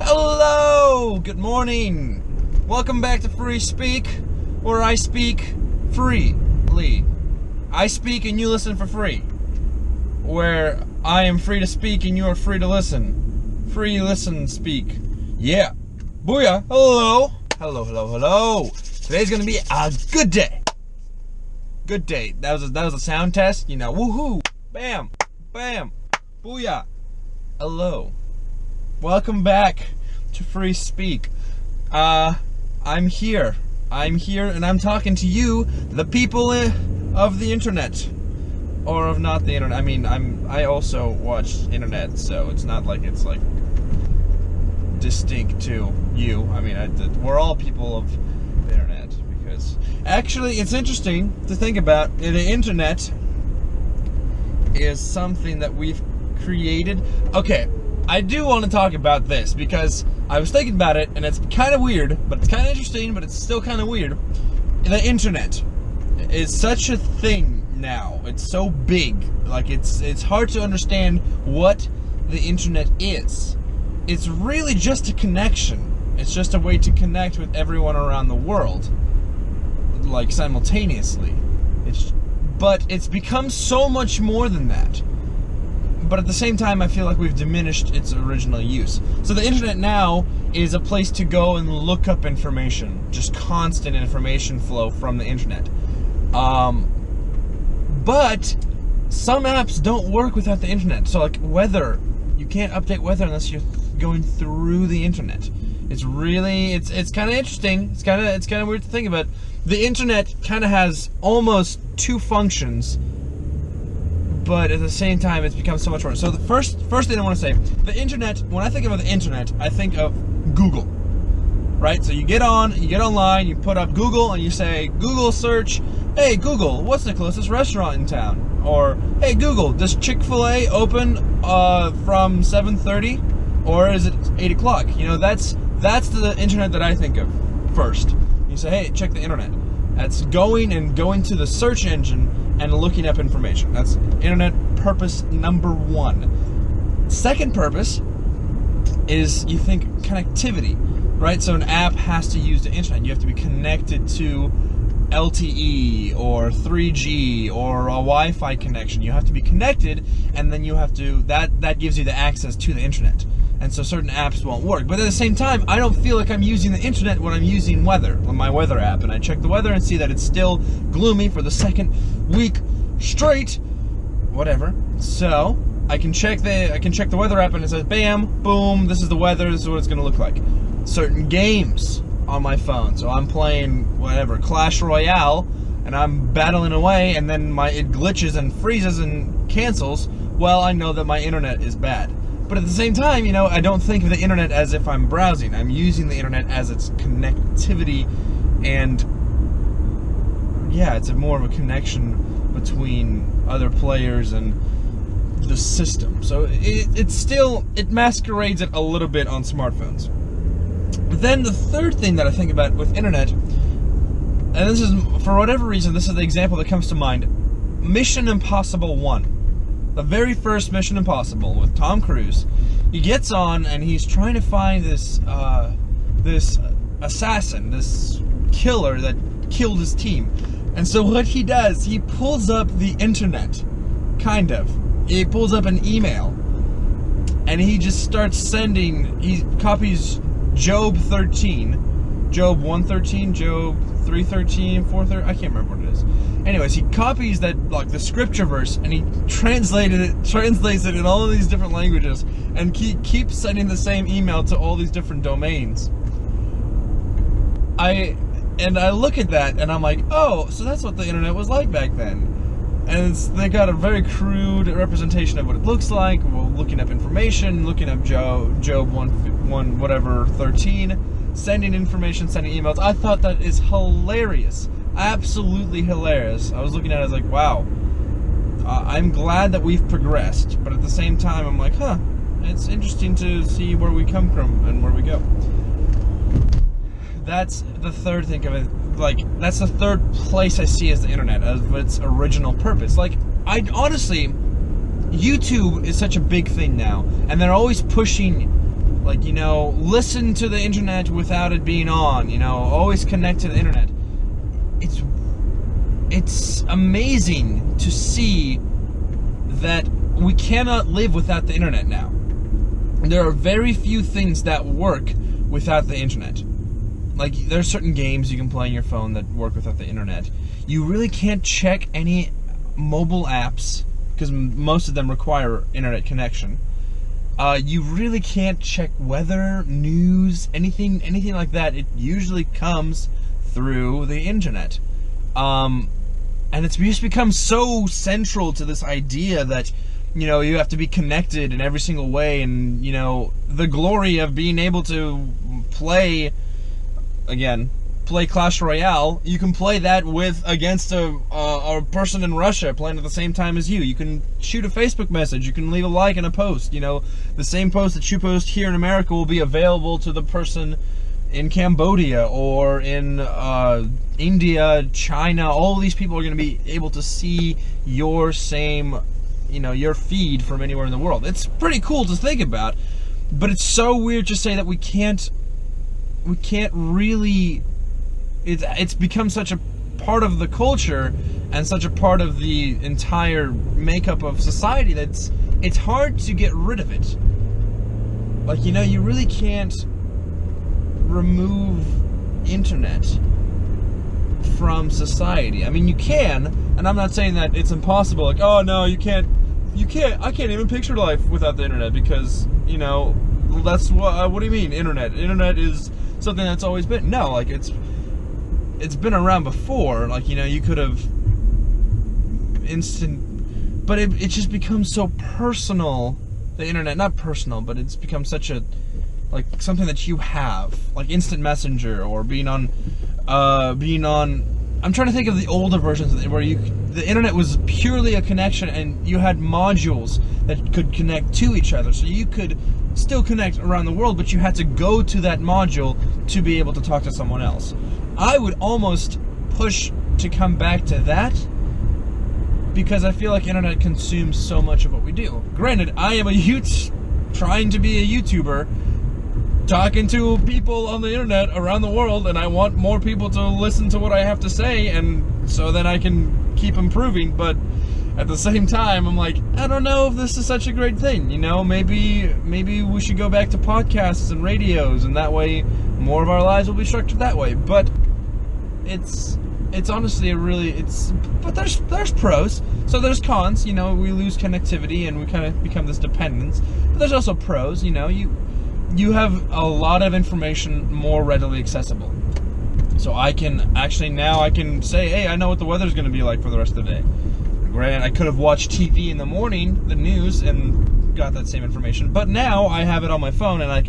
Hello! Good morning! Welcome back to Free Speak, where I speak freely. I speak and you listen for free. Where I am free to speak and you are free to listen. Free listen, speak. Yeah. Booyah! Hello! Hello, hello, hello! Today's gonna be a good day. Good day. That was a sound test, you know. Woohoo! Bam! Bam! Booyah! Hello. Welcome back to Free Speak. I'm here and I'm talking to you, the people of the internet. Or of not the internet. I mean, I also watch internet, so it's not like it's like distinct to you. I mean, we're all people of the internet, because actually it's interesting to think about. The internet is something that we've created. Okay, I do want to talk about this because I was thinking about it, and it's kind of weird, but it's kind of interesting, but it's still kind of weird. The internet is such a thing now. It's so big. Like, it's hard to understand what the internet is. It's really just a connection. It's just a way to connect with everyone around the world, like simultaneously. But it's become so much more than that. But at the same time, I feel like we've diminished its original use. So the internet now is a place to go and look up information. Just constant information flow from the internet. But some apps don't work without the internet. So like weather, you can't update weather unless you're going through the internet. It's really, it's kind of interesting. It's kind of weird to think about. The internet kind of has almost two functions, but at the same time, it's become so much more. So the first thing I want to say, the internet, when I think about the internet, I think of Google, right? So you get online, you put up Google, and you say, Google search, hey Google, what's the closest restaurant in town? Or, hey Google, does Chick-fil-A open from 7:30, or is it 8 o'clock? You know, that's the internet that I think of first. You say, hey, check the internet. That's going to the search engine and looking up information. That's internet purpose number one. Second purpose is, you think, connectivity, right? So an app has to use the internet. You have to be connected to LTE or 3G or a Wi-Fi connection. You have to be connected, and then you have to, that gives you the access to the internet. And so certain apps won't work. But at the same time, I don't feel like I'm using the internet when I'm using weather, on my weather app, and I check the weather and see that it's still gloomy for the second week straight, whatever. So I can check the weather app, and it says, bam, boom, this is the weather, this is what it's gonna look like. Certain games on my phone, so I'm playing whatever, Clash Royale, and I'm battling away, and then it glitches and freezes and cancels. Well, I know that my internet is bad. But at the same time, you know, I don't think of the internet as if I'm browsing. I'm using the internet as its connectivity, and yeah, it's more of a connection between other players and the system. So it masquerades it a little bit on smartphones. But then the third thing that I think about with internet, and this is, for whatever reason, this is the example that comes to mind, Mission Impossible 1. The very first Mission Impossible with Tom Cruise. He gets on and he's trying to find this assassin, this killer that killed his team. And so what he does, he pulls up the internet, kind of. He pulls up an email, and he just starts sending, he copies Job 13, Job 113, Job 313, 413, I can't remember what it is. Anyways, he copies that, like, the scripture verse, and he translates it in all of these different languages, and keeps sending the same email to all these different domains. I look at that, and I'm like, oh, so that's what the internet was like back then. And they got a very crude representation of what it looks like. We're looking up information, looking up Job 1 whatever 13, sending information, sending emails. I thought that is hilarious. Absolutely hilarious. I was looking at it, I was like, wow. I'm glad that we've progressed, but at the same time, I'm like, huh, it's interesting to see where we come from and where we go. That's the third thing of it. Like, that's the third place I see as the internet, as its original purpose. Like, I honestly, YouTube is such a big thing now, and they're always pushing like, you know, listen to the internet without it being on, you know, always connect to the internet. It's amazing to see that we cannot live without the internet now. There are very few things that work without the internet. Like, there are certain games you can play on your phone that work without the internet. You really can't check any mobile apps, because most of them require internet connection. You really can't check weather, news, anything like that. It usually comes through the internet. And it's just become so central to this idea that, you know, you have to be connected in every single way, and, you know, the glory of being able to play Clash Royale. You can play that against a person in Russia playing at the same time as you. You can shoot a Facebook message. You can leave a like in a post. You know, the same post that you post here in America will be available to the person in Cambodia or in India, China. All these people are going to be able to see your same, you know, your feed from anywhere in the world. It's pretty cool to think about, but it's so weird to say that we can't really. It's become such a part of the culture and such a part of the entire makeup of society that it's hard to get rid of it. Like, you know, you really can't remove internet from society. I mean, you can, and I'm not saying that it's impossible. Like, oh no, you can't. I can't even picture life without the internet because, you know, that's what do you mean, internet? Internet is something that's always been. No, like, it's been around before. Like, you know, you could have but it just becomes so personal. The internet, not personal, but it's become such a, like, something that you have, like instant messenger or being on I'm trying to think of the older versions of it, where the internet was purely a connection and you had modules that could connect to each other, so you could still connect around the world, but you had to go to that module to be able to talk to someone else. I would almost push to come back to that, because I feel like internet consumes so much of what we do. Granted, I am trying to be a YouTuber, talking to people on the internet around the world, and I want more people to listen to what I have to say, and so that I can keep improving. But at the same time, I'm like, I don't know if this is such a great thing. You know, maybe we should go back to podcasts and radios, and that way more of our lives will be structured that way. But it's honestly but there's pros. So there's cons. You know, we lose connectivity and we kind of become this dependence. But there's also pros. You know, you have a lot of information more readily accessible. So I can say, hey, I know what the weather's going to be like for the rest of the day. Granted, I could have watched TV in the morning, the news, and got that same information. But now I have it on my phone, and I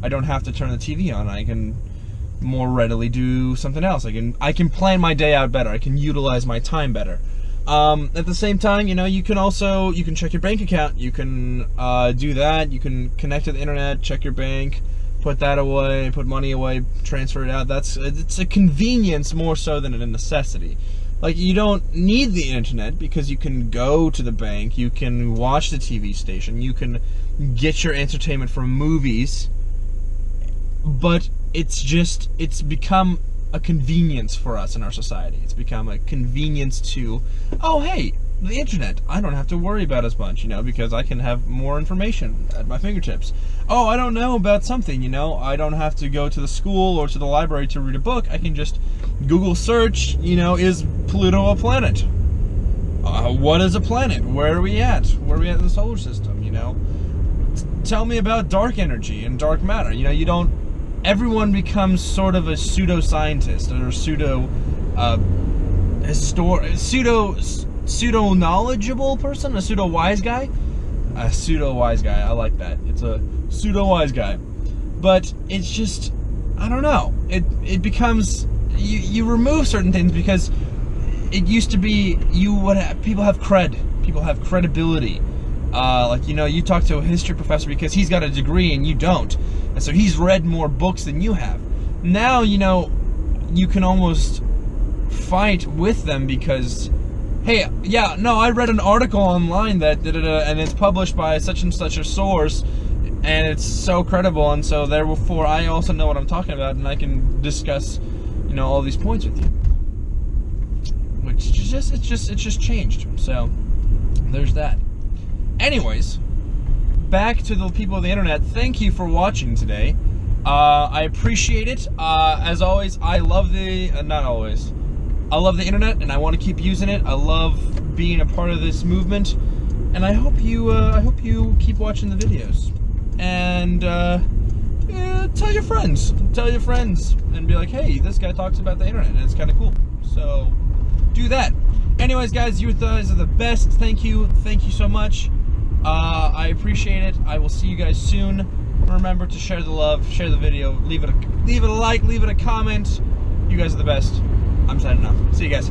don't have to turn the TV on. I can more readily do something else. I can plan my day out better. I can utilize my time better. At the same time, you know, you can check your bank account. You can do that. You can connect to the internet, check your bank, put that away, put money away, transfer it out. It's a convenience more so than a necessity. Like, you don't need the internet because you can go to the bank, you can watch the TV station, you can get your entertainment from movies, but it's become a convenience for us in our society. It's become a convenience to, oh, hey, the internet, I don't have to worry about as much, you know, because I can have more information at my fingertips. Oh, I don't know about something, you know, I don't have to go to the school or to the library to read a book. I can just Google search, you know, is Pluto a planet? What is a planet? Where are we at? Where are we at in the solar system, you know? Tell me about dark energy and dark matter. You know, everyone becomes sort of a pseudo-scientist or pseudo-knowledgeable person, a pseudo-wise guy. A pseudo-wise guy, I like that. It's a pseudo-wise guy. But it's just, I don't know. It becomes, you remove certain things because it used to be people have cred. People have credibility. Like, you know, you talk to a history professor because he's got a degree and you don't. And so he's read more books than you have. Now, you know, you can almost fight with them because, hey, yeah, no, I read an article online that and it's published by such and such a source. and it's so credible, and so therefore I also know what I'm talking about, and I can discuss, you know, all these points with you. Which it's just changed. So there's that. Anyways, back to the people of the internet. Thank you for watching today. I appreciate it. As always, I love the not always. I love the internet, and I want to keep using it. I love being a part of this movement, and I hope you keep watching the videos. And tell your friends, and be like, hey, this guy talks about the internet, and it's kind of cool. So do that. Anyways, guys, you guys are the best. Thank you so much. I appreciate it. I will see you guys soon. Remember to share the love, share the video, leave it a like, leave it a comment. You guys are the best. I'm signing off. See you guys.